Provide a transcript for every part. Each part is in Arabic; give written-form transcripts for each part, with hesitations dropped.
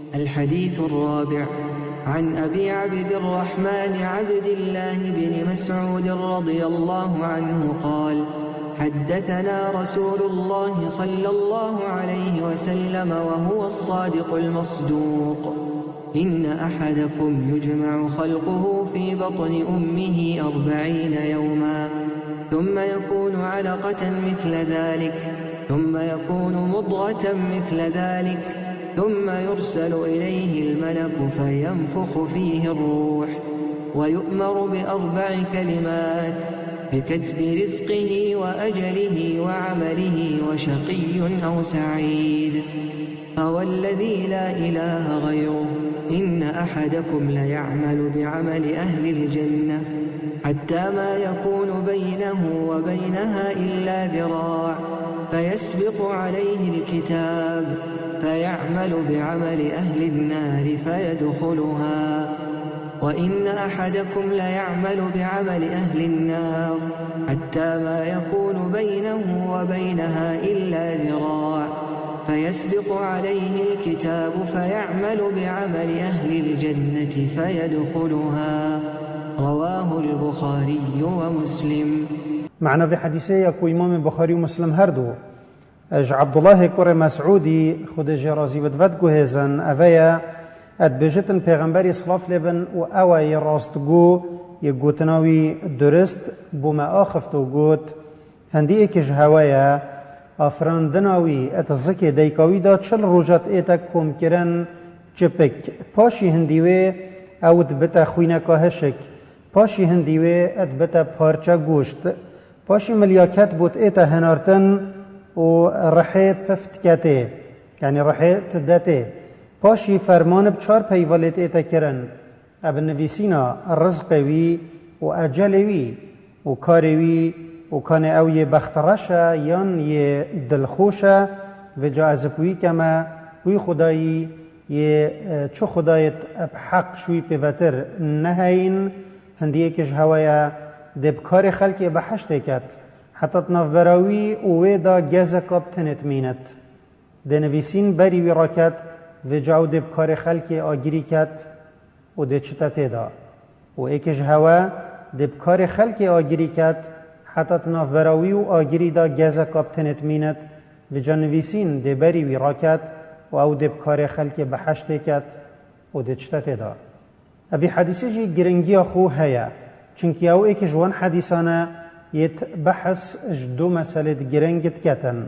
الحديث الرابع عن أبي عبد الرحمن عبد الله بن مسعود رضي الله عنه قال: حدثنا رسول الله صلى الله عليه وسلم وهو الصادق المصدوق: إن أحدكم يجمع خلقه في بطن أمه 40 يوما ثم يكون علقة مثل ذلك ثم يكون مضغة مثل ذلك ثم يرسل إليه الملك فينفخ فيه الروح ويؤمر ب4 كلمات: بكتب رزقه وأجله وعمله وشقي أو سعيد. فوالذي لا إله غيره إن أحدكم ليعمل بعمل أهل الجنة حتى ما يكون بينه وبينها إلا ذراع فيسبق عليه الكتاب فيعمل بعمل أهل النار فيدخلها، وإن أحدكم ليعمل بعمل أهل النار حتى ما يكون بينه وبينها إلا ذراع فيسبق عليه الكتاب فيعمل بعمل أهل الجنة فيدخلها. رواه البخاري ومسلم. معنا في حديثه يكو إمام البخاري ومسلم هردو اج عبد الله كور مسعودي خود جرازي بدفت جهزن اويا ادبجتن پیغمبری صلاف لبن و اوای راستگو یگوتناوی درست بوما آخفتو گوت هندی اکش هوایا افراندناوی اتزکی دیکاوی دا چل روجت ایتا کم کرن چپک پاشی هندیوی اود بتا خوینکا هشک پاشی هندیوی ات بتا پارچا گوشت پاشی ملیاکت بود ایتا هنارتن و رحی پفت کته یعنی رحی تدته پاشی فرمان بچار پیوالت ایتا کرن اب نویسینا رزقوی و اجلوی و کاروی و کان او یه بخترشه یان یه دلخوشه و جا از پوی کما وی خدایی یه چو خدایت اب حق شوی پیوتر نهین هندیه کش هوایا دب کار خلقی بحشت کت حتی ناف براوی اوه دا گزکاب تنت مینت ده نویسین بری وی راکت و جاو دب کار خلقی آگیری کت و ده چطته دا و ایکش هوا دب کار خلقی آگیری کت حتی ناف براوی و آگیری دا گزکاب تنت مینت و جا نویسین ده بری وی راکت و او دب کار خلقی بحشت کت و ده چطته دا. اوی حدیثی جی گرنگی خو هیا چونکی او ایک جوان حدیثانه یت بحث دو مسئله گرنگت کتن.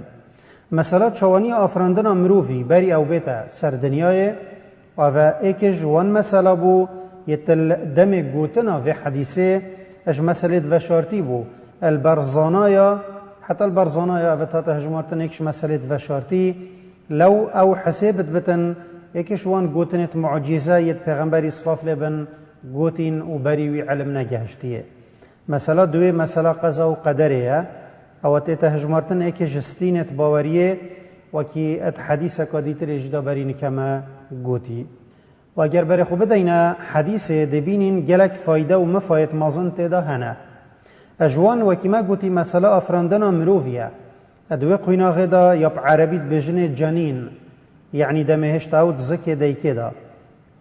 مسئله چوانی آفراندن مروفی بری او بیتا سر دنیای و ایک جوان مسئله بو یت دم گوتنا و حدیثه اج مسئله وشارتی بو البرزانایا حتی البرزانایا و تا تهجمارتن ایکش مسئله وشارتی لو او حسابت بتن ایکش وان گوتنت معجزه یت پیغمبری صلاف لبن گوتین و بریوی علم نگهشتیه. مسئله دوی مسئله قضا و قدریه او تیتا هجمارتن ایک جستینت باوریه و کی ات حدیثه کادیتر اجدا برین کما گوتی و اگر بری خوب دینا حدیثه دبینین گلک فایده و مفایت مازن تیدا هنه اجوان و کی ما گوتی مسئله افراندن مروفیه ادوی قوینا غدا یاب عربیت بجن جنین یعنی دمهشت اوت زکی دیکی دا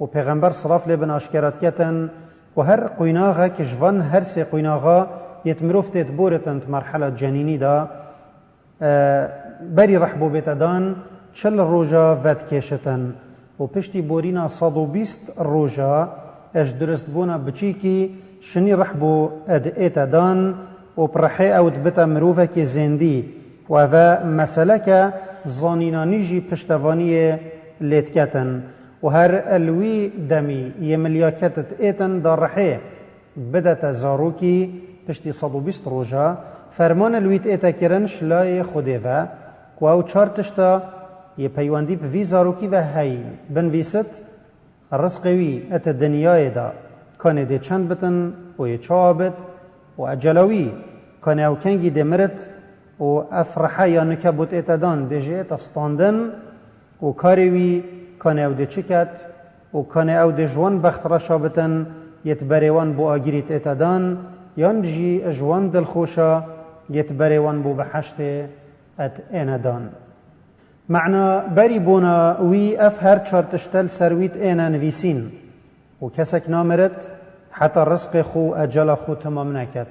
و پیغمبر صلاف لبن اشکرات کتن و هر قویناغا که جوان هر سی قویناغا یتمروف تبورتند مرحله جنینی دا بری رحبو بیتدان 40 روژا ود کشتن و پشتی بورینا 120 روژا اش درست بونا بچی که شنی رحبو اد ایتدان و پرحی اوت بتا مروفه که زندی و مسئله که زانینانی جی پشتوانی لیت کتن و هر الوی دمی یه ملیاکتت ایتن در رحی بدت زاروکی پشتی 120 روژا فرمان الویت ایتا کرنش لای خوده و او 4 تشتا یه پیواندی پوی زاروکی و هی بنویست رزقوی ات دنیای دا کانه ده چند بتن و یه چابت و اجلوی کانه او کنگی ده مرت و افرحه یا نکبوت ایتا دان ده جه تستاندن و کاروی کانه او ده چکت و کانه او ده جوان بخت را شابتن یت بریوان بو آگیریت ایتدان یان جی جوان دل خوشا یت بریوان بو بحشت ات ایندان. معنا بری بونا وی اف هر چارتشتل سرویت اینا نویسین و کسک نامرد حتی رزق خو اجل خو تمام نکد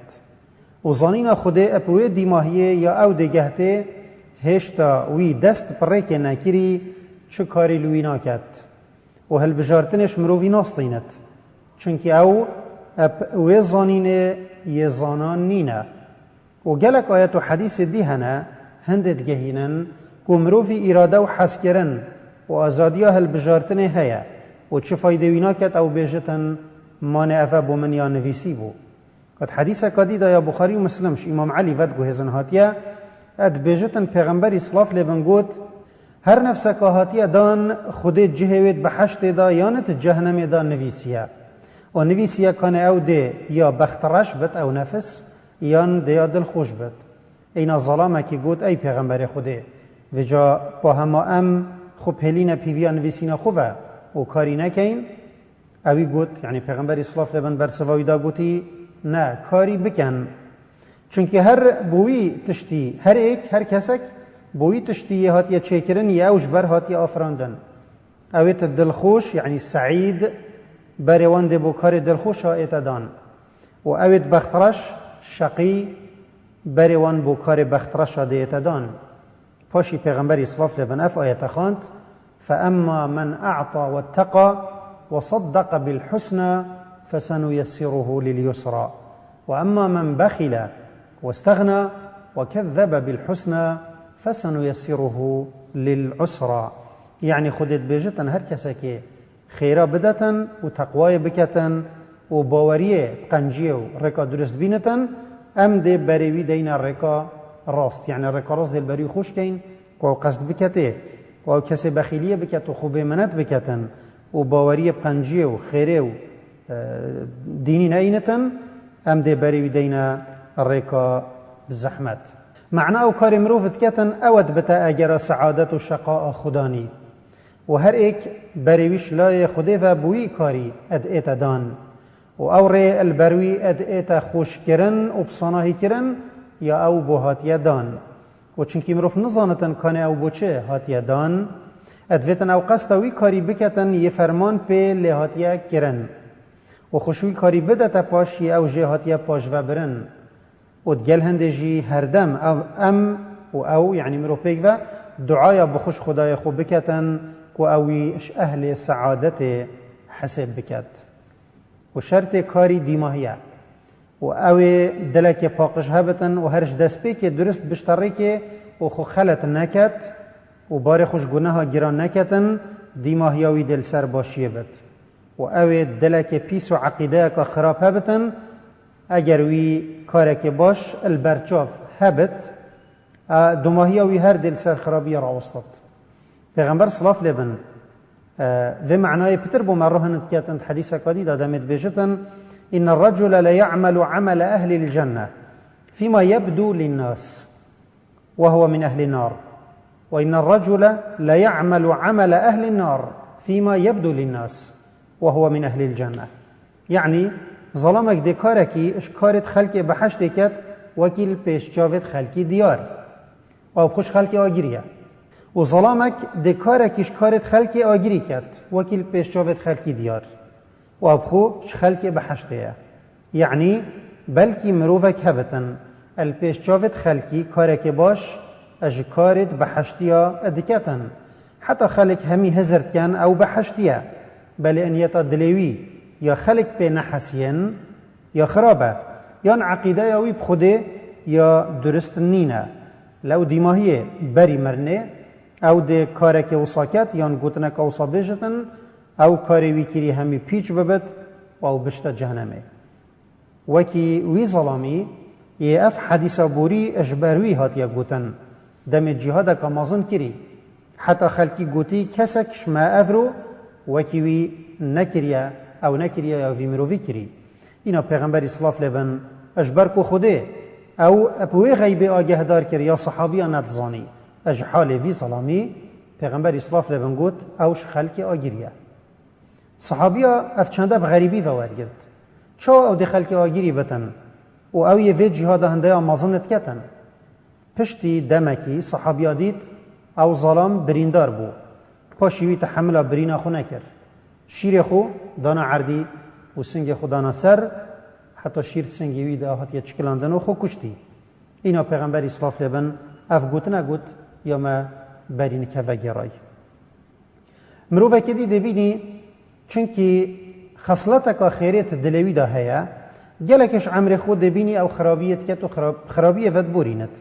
و ظنین خوده اپوی دیماهیه یا او دگهته هشتا وی دست پرک نکری چه کاری لوی نکد و هل بجارتنش مروی ناستینت چونکه او اپوی ظنینه یه زانان نینه و گلک آیت و حدیث دی هنه هندت گهینن که مروی اراده و حس کرن و آزادیا هل بجارتنه هیا و چه فایده وی نکد او بیجتن مانع افا بو من یا نویسی بو قد حدیث کدی دا یا بخاری و مسلمش امام علی ود گوهزن هاتیا اد بیجتن پیغمبر اسلاف لبن گوت هر نفس که هاتیا دان خود جهوید بحشت دا یانت جهنم دا نویسیه و نویسیه کانه او ده یا بخترش بد او نفس یان ده یا دل خوش بد اینا ظلامه که گوت ای پیغمبر خوده و جا با همه ام خوب هلین پیویا نویسین خوبه و کاری نکین اوی گوت یعنی پیغمبر اسلاف لبن بر سوایی دا گوتی نه کاری بکن چونکه هر بوی تشتی هر کسک بوی تشتی هاتیه چیکرن یا اوش بر هاتیه آفراندن اویت دلخوش یعنی سعید بروان ده بو کار دلخوش هایت دان و اویت بخترش شقی بروان بو کار بخترش هایت دان پاشی پیغمبر اسلاف لبن اف آیت خاند فاما من اعطى واتقى وصدق بالحسنى فسنيسره لليسرى وأما من بخل واستغنى وكذب بالحسنى فسنيسره للعسرى يعني خودت بيجتن هر كسكي خيرا بدتن وتقوى بكتن وباوريه قنجيه ورقا درست بينتن ام دي بريوي دين الرقا راست يعني الرقا راست دي البريو خوش كين وقصد بكته وكسي بخيلية بكت وخوبه منت بكتن وباوريه بقنجيه وخيره و ديني ناينتن ام دي بريوي دين الرقا بالزحمت معناه كاري مروفت كتن اود بتا اجر سعادت و شقاء خداني و هر ایک بریویش لای خوده و بوی کاری اد ایتا دان و او ری البروی اد ایتا خوش کرن و بصاناهی کرن یا او بو هاتیه دان و چونکی مروف نزانتن کانه او بو چه هاتیه دان اد ویتن او قصدوی کاری بکتن یه فرمان پی لی هاتیه کرن و خوشوی کاری بدتا پاش یه او جه هاتیه پاش و برن و دگل هنده جی هر دم ام و او یعنی مروف پیگ و دعایا بخوش خدای خوب بکتن و اویش اهل سعادت حسب بکد و شرط کاری دیماهیه و اوی دلک پاقش هبتن و هرش دست پی که درست بشتری که و خو خلط نکد و بار خوش گناه گران نکتن دیماهیاوی دل سر باشیه بد و اوی دلک پیس و عقیده که خراب هبتن اگر وی کارک باش البرچاف هبت دوماهیاوی هر دل سر خرابی را وسطت پیغمبر صلاف لبن و معنای پتر بو مروهن اتكاتن حديثة قديدة دامت بيجتن إن الرجل لا يعمل عمل أهل الجنة فيما يبدو للناس وهو من أهل النار وإن الرجل لا يعمل عمل أهل النار فيما يبدو للناس وهو من أهل الجنة يعني ظلمك دي كاركي اشكارت خلقي بحشتكت وكيل پیش جاوت خلقي ديار او خوش خلقي آگيريه و ظلامک دکارکیش کارت خلقی آگیری کرد وکیل پیش جاوت خلقی دیار و ابخو خلقی بحشته یعنی بلکی مروفک هبتن الپیش جاوت خلقی کارک باش اج کارت بحشتیا ادکتن حتی خلق همی هزرد کن او بحشتیا بل انیتا دلیوی یا خلق پی نحسین یا خرابه یا عقیده یاوی بخوده یا درست نینه لو دیماهیه بری مرنه او ده کارک وصاکت یان گوتنک اوصا بیجتن او کاری ویکری همی پیچ ببت و او بشتا جهنمه وکی وی ظلامی یه اف حدیثا بوری اجبروی هات یا گوتن دم جهاد که مازن کری حتی خلکی گوتی کسک شما افرو وکی وی نکریا او نکریا یا وی مروی کری اینا پیغمبر اسلاف لبن اجبر کو خوده او اپوی غیبه آگه دار کر یا صحابی ندزانی اج حال وی ظلامی پیغمبر اسلاف لبن گوت اوش خلقی آگیریه صحابیا افچنده بغریبی وارگرد چو او دی خلقی آگیری بتن و او یه وی جهاد هنده مازنت کتن پشتی دمکی صحابیا دید او ظلام بریندار بو پاشی وی تحمل برینا خو نکر شیر خو دانا عردی و سنگ خو دانا سر حتی شیر سنگی وی دا هات یا چکلاندن و خو کشتی. اینا پیغمبری صلاف لبن اف گوت نگوت یا ما برین که وگرای مروفه که دی دبینی چونکی خصلتك خيريت دلوي دا هيا جلكش عمر خود دبيني او خرابيت كتو خرابيه ود بورينت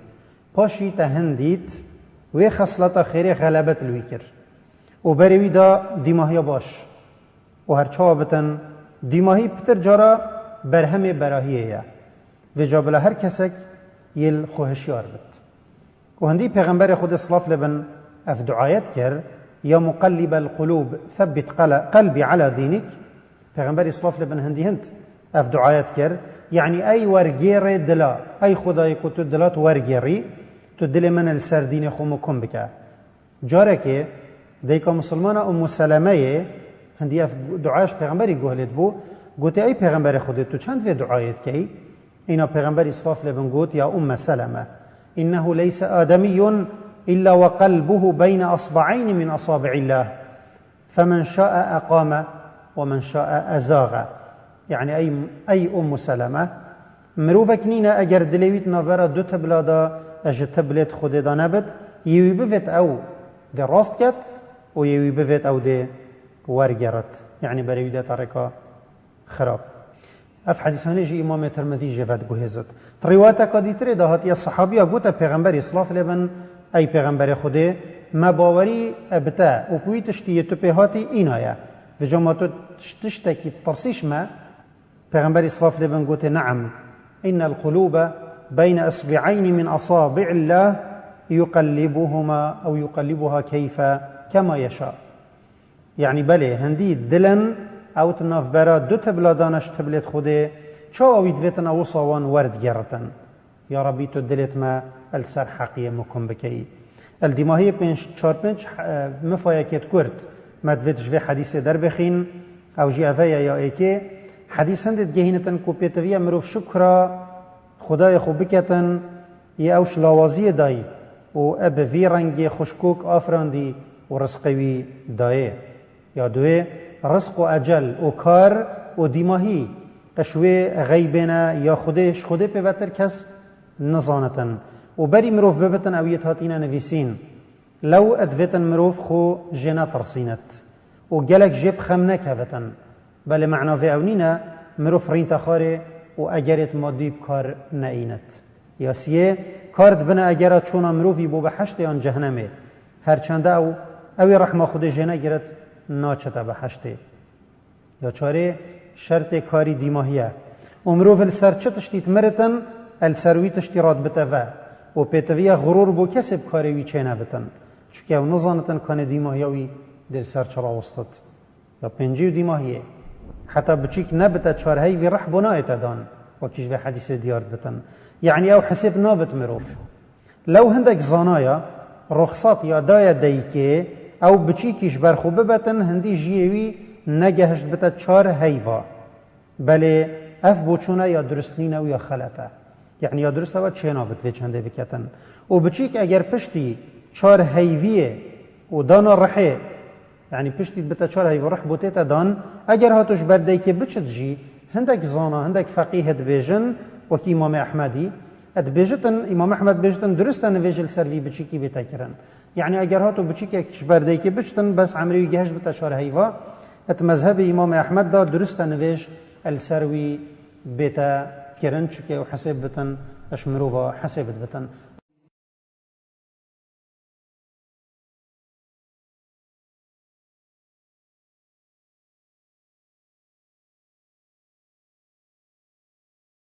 باشي تهنديت و خصلت خيري غلبت الويكر وبروي دا دماهي باش و هر چابتن دماهي پتر جارا برهم براهيه و جابل هر کسك يل خوهشيار بت و هندي پیغمبر خود صلاف لبن اف دعايت كر يا مقلب القلوب ثبت قلبي على دينك پیغمبر صلاف لبن هندی هند اف دعایت کرد یعنی ای ورگیر دلا ای خدای کو تو دلات ورگیری تو دل من السر دین خو مکم بکه جاره که دیکا مسلمان ام سلمه هندی اف دعاش پیغمبری گوهلت بو گوتی ای پیغمبر خودت تو چند و دعایت کی اینا پیغمبر صلاف لبن گوت یا ام سلمه انه ليس آدمی الا وقلبه بين اصبعين من اصابع الله فمن شاء اقام ومن شاء أزاغ يعني أي أم سلمة مروفك نينا أجر دلويت نابرا دو تبلادا أجر تبلت خود دا نبت يوي بفت أو دي راست كت و يوي بفت أو دي ورگرت يعني بريو دا طريقة خراب اف حديثاني جي امام ترمذي جفت گوهزت روايتا قديتري دا هات يا صحابيا قوتا پیغمبر صلاف لبن أي پیغمبر خوده ما باوري ابتا و پوي تشتي تو پیهاتي اینایا و جماعت تشتكي ترسيش ما پیغمبر صلاف لبن قوت نعم إن القلوب بين أصبعين من أصابع الله يقلبهما أو يقلبها كما يشاء يعني بله هندي دلن أو تناف برا دو تبلادانش تبلت خوده چو اوید ویتن او صوان ورد گرتن یا ربی تو دلت ما السر حقیه مکن بکی الدماهی چار پنج مفایکت کرد مدوید جوی حدیث در بخین او جی اویا یا ایکه حدیث هندید گهینتن کو پیتویا مروف شکرا خدای خوب بکتن یا اوش لاوازی دای و اب وی رنگ خوشکوک آفراندی و رزقوی دایه یا دوی رزق و اجل و کار و دیماهی اشوی غیبنا یا خودش خوده پیوتر کس نزانتن و بری مروف ببتن اویت هاتینا نویسین لو ادویتن مروف خو جنا ترسینت و گلک جب خم نکهوتن بله معناوی اونینا مروف رین تخاره و اگرت مادی بکار نئینت یا سیه کارد بنا اگرت چونا مروفی بو بحشت یا جهنمه هرچنده اوی رحمه خود جنا گرد ناچته بحشته یا چاره شرط کاری دیماهیه امروف السر چه تشتیت مرتن السروی تشتی راد بتوه و پیتویه غرور بو کسب کاریوی چه نبتن چونکه او نظانتن کان دیماهیوی دل سر چرا وسطت یا پنجی دیماهیه حتی بچیک نبته چارهی وی رح بنایت دان و کش به حدیث دیارد بتن یعنی او حسب نابت مروف لو هندک زانایا رخصت یا دایا دیکه او بچیکیش برخوبه بتن هندی جیوی نگهشت بتا چار هیوا بله اف بوچونه یا درست نینه و یا خلطه یعنی یا درسته و چه نابت وی چنده بکتن و بچیک اگر پشتی چار هیویه و دانا رحه یعنی پشتی بتا چار هیوا رح بوتیتا دان اگر هاتوش برده که بچد جی هندک زانا هندک فقیه دبیجن و کی امام احمدی ادبیجتن امام احمد بیجتن درسته نویجل سروی بچیکی بیتا کرن یعنی اگر هاتو بچیک برده که بچتن بس عمری گهش بتا چار هیوا ات مذهب امام احمد دا درست نویج السروی بیتا کرن چکه و حساب بتن اشمرو با حساب بتن